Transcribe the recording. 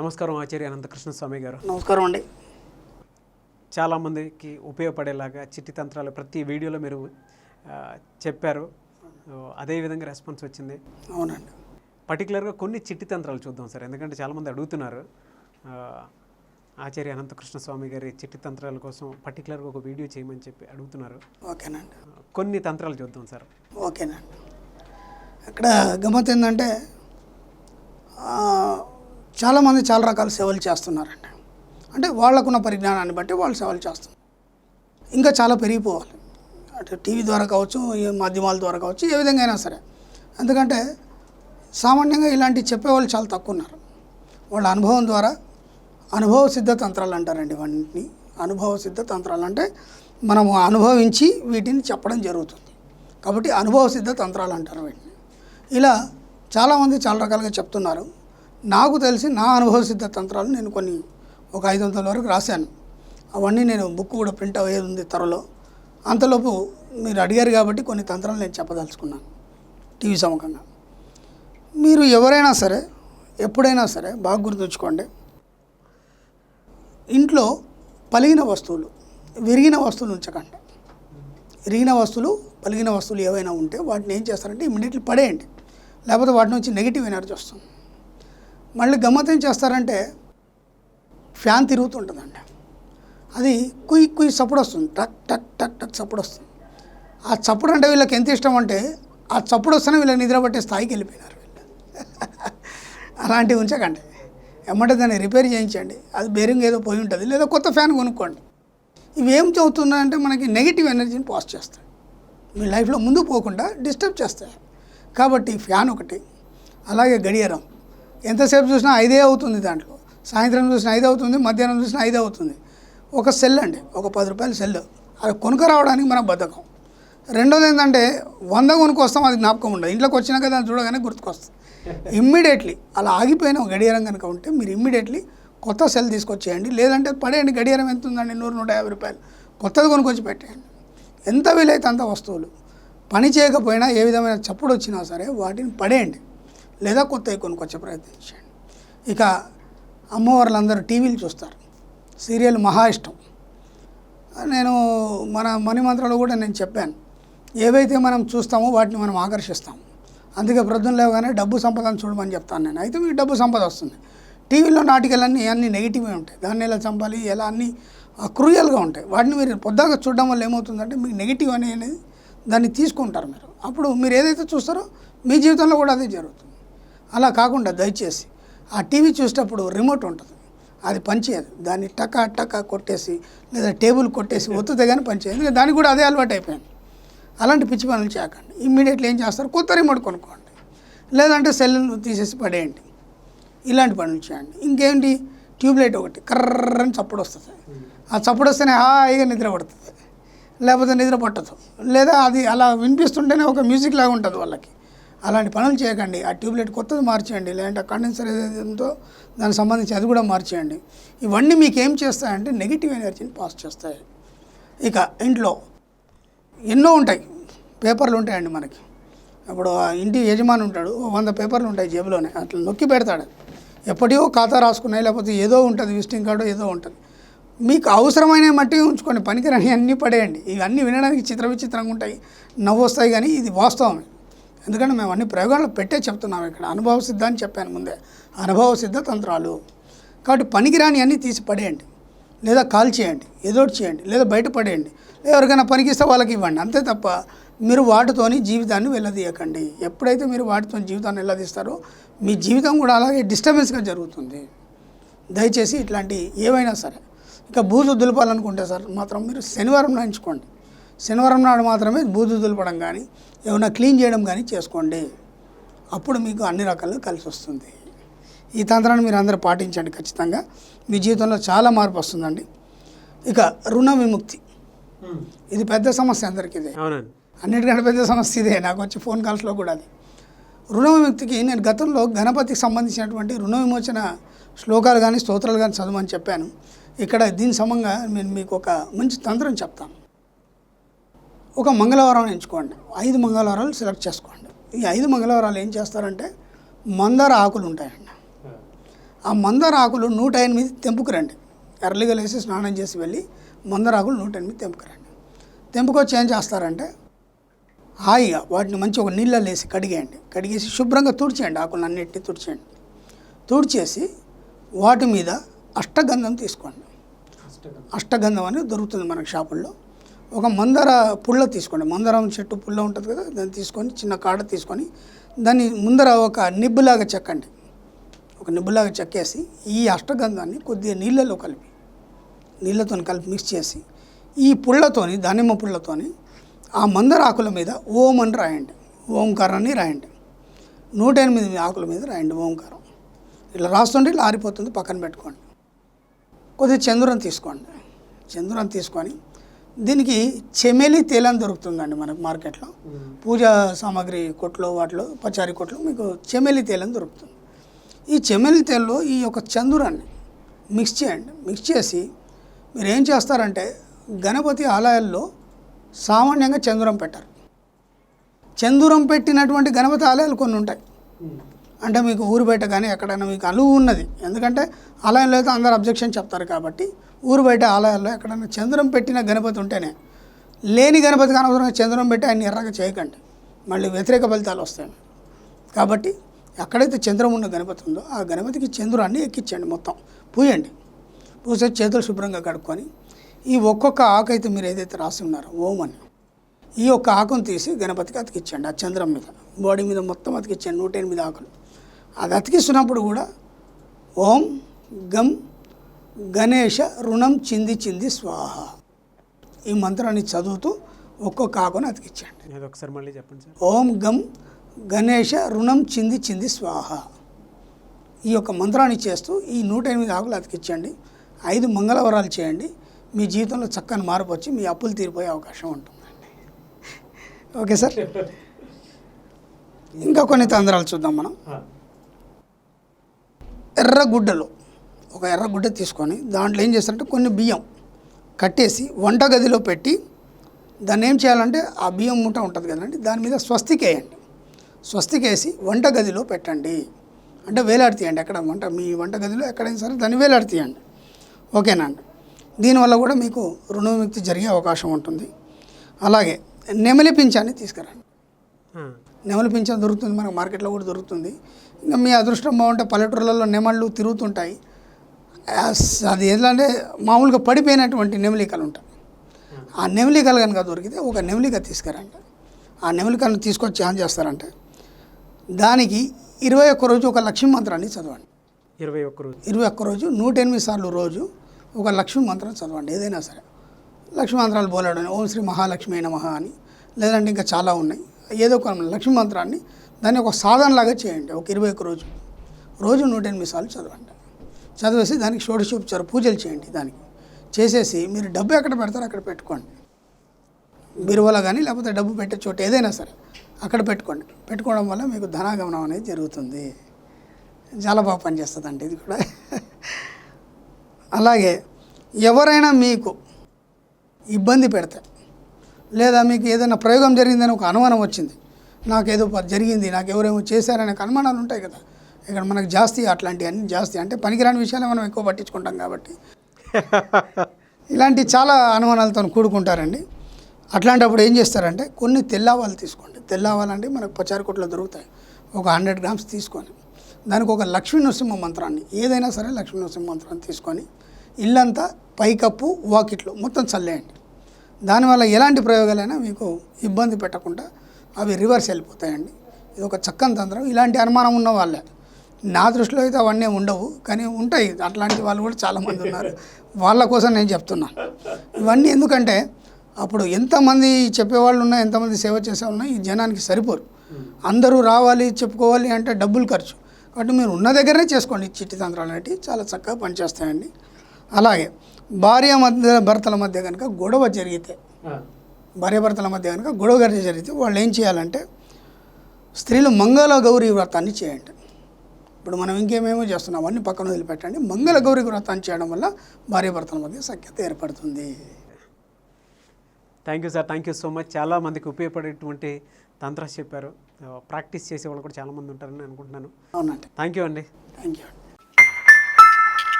నమస్కారం ఆచార్య అనంత కృష్ణ స్వామి గారు. నమస్కారం అండి. చాలామందికి ఉపయోగపడేలాగా చిట్టి తంత్రాలు ప్రతి వీడియోలో మీరు చెప్పారు. అదేవిధంగా రెస్పాన్స్ వచ్చింది. అవునండి. పర్టికులర్గా కొన్ని చిట్టి తంత్రాలు చూద్దాం సార్, ఎందుకంటే చాలామంది అడుగుతున్నారు. ఆచార్య అనంత కృష్ణ స్వామి గారి చిట్టి తంత్రాల కోసం పర్టికులర్గా ఒక వీడియో చేయమని చెప్పి అడుగుతున్నారు. ఓకేనండి. కొన్ని తంత్రాలు చూద్దాం సార్. ఓకేనండి. ఇక్కడ గమ్మత్ ఏంటంటే చాలామంది చాలా రకాల సేవలు చేస్తున్నారండి. అంటే వాళ్ళకున్న పరిజ్ఞానాన్ని బట్టి వాళ్ళు సేవలు చేస్తున్నారు. ఇంకా చాలా పెరిగిపోవాలి. అంటే టీవీ ద్వారా కావచ్చు, ఈ మాధ్యమాల ద్వారా కావచ్చు, ఏ విధంగా అయినా సరే. ఎందుకంటే సామాన్యంగా ఇలాంటివి చెప్పేవాళ్ళు చాలా తక్కువ ఉన్నారు. వాళ్ళ అనుభవం ద్వారా అనుభవ సిద్ధ తంత్రాలు అంటారండి ఇవన్నీ. అనుభవ సిద్ధ తంత్రాలు అంటే మనము అనుభవించి వీటిని చెప్పడం జరుగుతుంది. కాబట్టి అనుభవ సిద్ధ తంత్రాలు అంటారు వీటిని. ఇలా చాలామంది చాలా రకాలుగా చెప్తున్నారు. నాకు తెలిసి నా అనుభవ సిద్ధ తంత్రాలు నేను కొన్ని ఒక 500 వరకు రాశాను. అవన్నీ నేను బుక్ కూడా ప్రింట్ అయ్యేది ఉంది త్వరలో. అంతలోపు మీరు అడిగారు కాబట్టి కొన్ని తంత్రాలు నేను చెప్పదలుచుకున్నాను టీవీ సముఖంగా. మీరు ఎవరైనా సరే ఎప్పుడైనా సరే బాగా గుర్తుంచుకోండి, ఇంట్లో పలిగిన వస్తువులు, విరిగిన వస్తువులు ఉంచకండి. విరిగిన వస్తువులు, పలిగిన వస్తువులు ఏవైనా ఉంటే వాటిని ఏం చేస్తారంటే ఇమ్మీడియట్లీ పడేయండి. లేకపోతే వాటి నుంచి నెగిటివ్ ఎనర్జీ వస్తుంది. మళ్ళీ గమ్మత్ ఏం చేస్తారంటే ఫ్యాన్ తిరుగుతుంటుందండి, అది కుయ్ కుయ్ చప్పుడు వస్తుంది, టక్ టక్ టక్ టక్ చప్పుడు వస్తుంది. ఆ చప్పుడు అంటే వీళ్ళకి ఎంత ఇష్టం అంటే ఆ చప్పుడు వస్తేనే వీళ్ళకి నిద్ర పట్టే స్థాయికి వెళ్ళిపోయినారు వీళ్ళు. అలాంటివి ఉంచకండి. ఎమ్మటే దాన్ని రిపేర్ చేయించండి. అది బేరింగ్ ఏదో పోయి ఉంటుంది, లేదా కొత్త ఫ్యాన్ కొనుక్కోండి. ఇవి ఏం చదువుతున్నాయంటే మనకి నెగిటివ్ ఎనర్జీని పాస్ చేస్తాయి, మీ లైఫ్లో ముందుకు పోకుండా డిస్టర్బ్ చేస్తాయి. కాబట్టి ఫ్యాన్ ఒకటి, అలాగే గడియారం. ఎంతసేపు చూసినా 5 అవుతుంది, దాంట్లో సాయంత్రం చూసినా 5 అవుతుంది, మధ్యాహ్నం చూసినా 5 అవుతుంది. ఒక సెల్ అండి, ఒక 10 రూపాయల సెల్, అది కొనుక్క రావడానికి మనం బద్ధకం. రెండోది ఏంటంటే 100 కొనుక్కొస్తాం, అది జ్ఞాపకం ఉండదు. ఇంట్లోకి వచ్చినాక దాన్ని చూడగానే గుర్తుకొస్తుంది. ఇమ్మీడియట్లీ అలా ఆగిపోయిన గడియారం కనుక ఉంటే మీరు ఇమ్మీడియట్లీ కొత్త సెల్ తీసుకొచ్చేయండి. లేదంటే పడేయండి. గడియారం ఎంత ఉందండి, 100-150 రూపాయలు, కొత్తది కొనుక్కొచ్చి పెట్టేయండి. ఎంత వీలైతే అంత వస్తువులు పని చేయకపోయినా, ఏ విధమైన చప్పుడు వచ్చినా సరే వాటిని పడేయండి, లేదా కొత్తవి కొనుక్కొచ్చే ప్రయత్నించండి. ఇక అమ్మవార్లందరూ టీవీలు చూస్తారు, సీరియల్ మహా ఇష్టం. నేను మన మణిమంత్రంలో కూడా నేను చెప్పాను, ఏవైతే మనం చూస్తామో వాటిని మనం ఆకర్షిస్తాము. అందుకే ప్రొద్దున లేవగానే డబ్బు సంపదను చూడమని చెప్తాను నేను. అయితే మీకు డబ్బు సంపద వస్తుంది. టీవీలో నాటికలన్నీ అన్నీ నెగిటివ్గా ఉంటాయి. దాన్ని ఎలా చంపాలి, ఎలా అన్నీ క్రూయల్గా ఉంటాయి. వాటిని మీరు పొద్దాక చూడడం వల్ల ఏమవుతుందంటే మీకు నెగిటివ్ అనేది దాన్ని తీసుకుంటారు మీరు. అప్పుడు మీరు ఏదైతే చూస్తారో మీ జీవితంలో కూడా అదే జరుగుతుంది. అలా కాకుండా దయచేసి ఆ టీవీ చూసేటప్పుడు రిమోట్ ఉంటుంది, అది పనిచేయదు. దాన్ని టకా టకా కొట్టేసి లేదా టేబుల్ కొట్టేసి ఒత్తుతే కానీ పనిచేయదు. ఎందుకంటే దానికి కూడా అదే అలవాటు అయిపోయింది. అలాంటి పిచ్చి పనులు చేయకండి. ఇమ్మీడియట్లీ ఏం చేస్తారు, కొత్త రిమోట్ కొనుక్కోండి, లేదంటే సెల్ను తీసేసి పడేయండి. ఇలాంటి పనులు చేయండి. ఇంకేంటి, ట్యూబ్లైట్ ఒకటి కర్రని చప్పుడు వస్తుంది. ఆ చప్పుడు వస్తేనే హాయిగా నిద్ర పడుతుంది, లేకపోతే నిద్ర పట్టదు, లేదా అది అలా వినిపిస్తుంటేనే ఒక మ్యూజిక్ లాగా ఉంటుంది వాళ్ళకి. అలాంటి పనులు చేయకండి. ఆ ట్యూబ్లైట్ కొత్తది మార్చేయండి, లేదంటే కండెన్సర్ ఏదైతే దానికి సంబంధించి అది కూడా మార్చేయండి. ఇవన్నీ మీకు ఏం చేస్తాయంటే నెగిటివ్ ఎనర్జీని పాస్ చేస్తాయి. ఇక ఇంట్లో ఎన్నో ఉంటాయి, పేపర్లు ఉంటాయండి మనకి. ఇప్పుడు ఆ ఇంటి యజమాని ఉంటాడు, 100 పేపర్లు ఉంటాయి జేబులోనే, అట్లా నొక్కి పెడతాడు. ఎప్పటికో ఖాతా రాసుకున్నాయి, లేకపోతే ఏదో ఉంటుంది, విజిటింగ్ కార్డు ఏదో ఉంటుంది. మీకు అవసరమైన మట్టి ఉంచుకోండి, పనికిరాని అన్నీ పడేయండి. ఇవన్నీ వినడానికి విచిత్రంగా ఉంటాయి, నవ్వు వస్తాయి, కానీ ఇది వాస్తవమే. ఎందుకంటే మేము అన్ని ప్రయోగాల్లో పెట్టే చెప్తున్నాము. ఇక్కడ అనుభవ సిద్ధ అని చెప్పాను ముందే, అనుభవ సిద్ధ తంత్రాలు. కాబట్టి పనికిరాని అన్నీ తీసి పడేయండి, లేదా కాల్ చేయండి, ఏదోటి చేయండి, లేదా బయట పడేయండి, ఎవరికైనా పనికిస్తే వాళ్ళకి ఇవ్వండి. అంతే తప్ప మీరు వాటితోని జీవితాన్ని వెళ్ళదీయకండి. ఎప్పుడైతే మీరు వాటితో జీవితాన్ని వెళ్ళదీస్తారో మీ జీవితం కూడా అలాగే డిస్టర్బెన్స్గా జరుగుతుంది. దయచేసి ఇట్లాంటి ఏవైనా సరే, ఇక బూజు దులపాలనుకుంటే సార్ మాత్రం మీరు శనివారం ఎంచుకోండి. శనివారం నాడు మాత్రమే బూజు దులపడం కానీ ఏమైనా క్లీన్ చేయడం కానీ చేసుకోండి. అప్పుడు మీకు అన్ని రకాలుగా కలిసి వస్తుంది. ఈ తంత్రాన్ని మీరు అందరూ పాటించండి ఖచ్చితంగా. మీ జీవితంలో చాలా మార్పు వస్తుందండి. ఇక రుణ విముక్తి, ఇది పెద్ద సమస్య అందరికీ. ఇదే అన్నిటికంటే పెద్ద సమస్య ఇదే. నాకు వచ్చి ఫోన్ కాల్స్లో కూడా అది. రుణ విముక్తికి నేను గతంలో గణపతికి సంబంధించినటువంటి రుణ విమోచన శ్లోకాలు కానీ స్తోత్రాలు కానీ చదవమని చెప్పాను. ఇక్కడ దీని సమంగా నేను మీకు ఒక మంచి తంత్రం చెప్తాను. ఒక మంగళవారం ఎంచుకోండి, 5 మంగళవారాలు సెలెక్ట్ చేసుకోండి. ఈ 5 మంగళవారాలు ఏం చేస్తారంటే మందార ఆకులు ఉంటాయండి, ఆ మందార ఆకులు 108 తెంపుకురండి. ఎర్లీగా లేసి స్నానం చేసి వెళ్ళి మందార ఆకులు 108 తెంపుకురండి. తెంపుకొచ్చి ఏం చేస్తారంటే హాయిగా వాటిని మంచి ఒక నీళ్ళలో వేసి కడిగేయండి. కడిగేసి శుభ్రంగా తుడిచేయండి, ఆకులను అన్నిటిని తుడిచేయండి. తుడిచేసి వాటి మీద అష్టగంధం తీసుకోండి. అష్టగంధం అనేది దొరుకుతుంది మనకు షాపుల్లో. ఒక మందార పుల్ల తీసుకోండి, మందారం చెట్టు పుల్ల ఉంటుంది కదా, దాన్ని తీసుకొని చిన్న కాడ తీసుకొని దాన్ని ముందర ఒక నిబ్బులాగా చెక్కండి. ఒక నిబ్బులాగా చెక్కేసి ఈ అష్టగంధాన్ని కొద్దిగా నీళ్ళతో కలిపి మిక్స్ చేసి ఈ పుల్లతోని, దానిమ్మ పుల్లతోని ఆ మందార ఆకుల మీద ఓం అని రాయండి, ఓంకారాన్ని రాయండి. 108 ఆకుల మీద రాయండి ఓంకారం. ఇట్లా రాస్తుంటే ఇట్లా ఆరిపోతుంది, పక్కన పెట్టుకోండి. కొద్దిగా చంద్రం తీసుకోండి. చంద్రం తీసుకొని దీనికి చెమేలి తేలం దొరుకుతుందండి మనకు మార్కెట్లో. పూజా సామాగ్రి కొట్లో, వాటిలో పచారీ కొట్లో మీకు చెమేలి తేలం దొరుకుతుంది. ఈ చెమేలి తేల్లో ఈ యొక్క చంద్రాన్ని మిక్స్ చేయండి. మిక్స్ చేసి మీరు ఏం చేస్తారంటే గణపతి ఆలయాల్లో సామాన్యంగా చంద్రం పెట్టారు. చంద్రం పెట్టినటువంటి గణపతి ఆలయాలు కొన్ని ఉంటాయి. అంటే మీకు ఊరు బయట కానీ ఎక్కడైనా మీకు అనువు ఉన్నది, ఎందుకంటే ఆలయంలో అయితే అందరు అబ్జెక్షన్ చెప్తారు కాబట్టి ఊరు బయట ఆలయాల్లో ఎక్కడైనా చంద్రం పెట్టిన గణపతి ఉంటేనే, లేని గణపతికి అనవసరంగా చంద్రం పెట్టి ఆయన ఎర్రగా చేయకండి, మళ్ళీ వ్యతిరేక ఫలితాలు వస్తాయి. కాబట్టి ఎక్కడైతే చంద్రం ఉన్న గణపతి ఉందో ఆ గణపతికి చంద్రాన్ని ఎక్కించండి, మొత్తం పూయండి. పూసే చేతులు శుభ్రంగా కడుక్కొని ఈ ఒక్కొక్క ఆకు అయితే మీరు ఏదైతే రాసి ఉన్నారో ఓం అని, ఈ ఒక్క ఆకును తీసి గణపతికి అతికించండి. ఆ చంద్రం మీద, బాడీ మీద మొత్తం అతికించండి. 108 ఆకులు. అది అతికిస్తున్నప్పుడు కూడా ఓం గం గణేష రుణం చింది చింది స్వాహ ఈ మంత్రాన్ని చదువుతూ ఒక్కొక్క ఆకును అతికించండి. ఒకసారి మళ్ళీ చెప్పండి సార్. ఓం గం గణేష రుణం చింది చింది స్వాహ ఈ యొక్క మంత్రాన్ని చేస్తూ ఈ 108 ఆకులు అతికించండి. 5 మంగళవారాలు చేయండి. మీ జీవితంలో చక్కని మార్పు వచ్చి మీ అప్పులు తీరిపోయే అవకాశం ఉంటుందండి. Okay sir. ఇంకా కొన్ని తంత్రాలు చూద్దాం మనం. ఎర్రగుడ్డలో ఒక ఎర్రగుడ్డ తీసుకొని దాంట్లో ఏం చేస్తారంటే కొన్ని బియ్యం కట్టేసి వంటగదిలో పెట్టి దాన్ని ఏం చేయాలంటే ఆ బియ్యం మూట ఉంటుంది కదండి, దాని మీద స్వస్తికి వేయండి. స్వస్తికి వేసి వంటగదిలో పెట్టండి. అంటే వేలాడితీయండి, ఎక్కడ మీ వంటగదిలో ఎక్కడైనా సరే దాన్ని వేలాడితీయండి. ఓకేనండి. దీనివల్ల కూడా మీకు రుణ విముక్తి జరిగే అవకాశం ఉంటుంది. అలాగే నెమలి పింఛాన్ని తీసుకురండి. నెమలి పింఛం దొరుకుతుంది మనకు, మార్కెట్లో కూడా దొరుకుతుంది. ఇంకా మీ అదృష్టం బాగుంటే పల్లెటూర్లలో నెమళ్ళు తిరుగుతుంటాయి. అది ఏంటంటే మామూలుగా పడిపోయినటువంటి నెమలికలు ఉంటాయి. ఆ నెమలికలు కనుక దొరికితే ఒక నెమలిక తీసుకురండి. ఆ నెమలికలను తీసుకొచ్చి ఏం చేస్తారంటే దానికి 21 రోజు ఒక లక్ష్మీ మంత్రాన్ని చదవండి. 21 రోజు 108 సార్లు రోజు ఒక లక్ష్మీ మంత్రం చదవండి. ఏదైనా సరే లక్ష్మీ మంత్రాలు బోలాడని, ఓం శ్రీ మహాలక్ష్మీ నమః అని, లేదంటే ఇంకా చాలా ఉన్నాయి. ఏదో ఒక లక్ష్మీ మంత్రాన్ని దాన్ని ఒక సాధనలాగా చేయండి. ఒక 21 రోజు 108 సార్లు చదవండి. చదివేసి దానికి షోడశోపచార పూజలు చేయండి. దానికి చేసేసి మీరు డబ్బు ఎక్కడ పెడతారో అక్కడ పెట్టుకోండి. బీరువాలో కానీ లేకపోతే డబ్బు పెట్టే చోట ఏదైనా సరే అక్కడ పెట్టుకోండి. పెట్టుకోవడం వల్ల మీకు ధనాగమనం అనేది జరుగుతుంది. చాలా బాగా పనిచేస్తుందండి ఇది కూడా. అలాగే ఎవరైనా మీకు ఇబ్బంది పెడితే, లేదా మీకు ఏదైనా ప్రయోగం జరిగిందని ఒక అనుమానం వచ్చింది, నాకేదో జరిగింది, నాకు ఎవరేమో చేశారనే అనుమానాలు ఉంటాయి కదా, ఇక్కడ మనకు జాస్తి అట్లాంటివన్నీ జాస్తి అంటే పనికిరాని విషయాలే మనం ఎక్కువ పట్టించుకుంటాం కాబట్టి ఇలాంటి చాలా అనుమానాలతో కూడుకుంటారండి. అట్లాంటప్పుడు ఏం చేస్తారంటే కొన్ని తెల్లావాలు తీసుకోండి. తెల్లావాలంటే మనకు పచారీ కొట్లో దొరుకుతాయి. ఒక 100 గ్రామ్స్ తీసుకొని దానికి ఒక లక్ష్మీ నరసింహ మంత్రాన్ని, ఏదైనా సరే లక్ష్మీ నరసింహ మంత్రాన్ని తీసుకొని ఇల్లంతా పైకప్పు వాకిట్లు మొత్తం చల్లేయండి. దానివల్ల ఎలాంటి ప్రయోగాలైనా మీకు ఇబ్బంది పెట్టకుండా అవి రివర్స్ వెళ్ళిపోతాయండి. ఇది ఒక చక్కని తంత్రం. ఇలాంటి అనుమానం ఉన్న వాళ్ళే, నా దృష్టిలో అయితే అవన్నీ ఉండవు, కానీ ఉంటాయి అట్లాంటి వాళ్ళు కూడా చాలామంది ఉన్నారు. వాళ్ళ కోసం నేను చెప్తున్నాను ఇవన్నీ. ఎందుకంటే అప్పుడు ఎంతమంది చెప్పేవాళ్ళు ఉన్నా, ఎంతమంది సేవ చేసే ఉన్నా ఈ జనానికి సరిపోరు. అందరూ రావాలి చెప్పుకోవాలి అంటే డబ్బులు ఖర్చు. కాబట్టి మీరు ఉన్న దగ్గరనే చేసుకోండి. చిట్టి తంత్రాలు అనేవి చాలా చక్కగా పనిచేస్తాయండి. అలాగే భర్తల మధ్య కనుక గొడవ జరిగితే, భార్యాభర్తల మధ్య కనుక గొడవ జరిగితే వాళ్ళు ఏం చేయాలంటే స్త్రీలు మంగళ గౌరీ వ్రతాన్ని చేయండి. ఇప్పుడు మనం ఇంకేమేమో చేస్తున్నాం అవన్నీ పక్కన వదిలిపెట్టండి. మంగళ గౌరీ వ్రతాన్ని చేయడం వల్ల భార్యాభర్తల మధ్య సఖ్యత ఏర్పడుతుంది. Thank you sir, thank you so much. చాలామందికి ఉపయోగపడేటువంటి తంత్రాలు చెప్పారు. ప్రాక్టీస్ చేసే వాళ్ళు కూడా చాలామంది ఉంటారని అనుకుంటున్నాను. అవునండి. థ్యాంక్ యూ అండి. Thank you.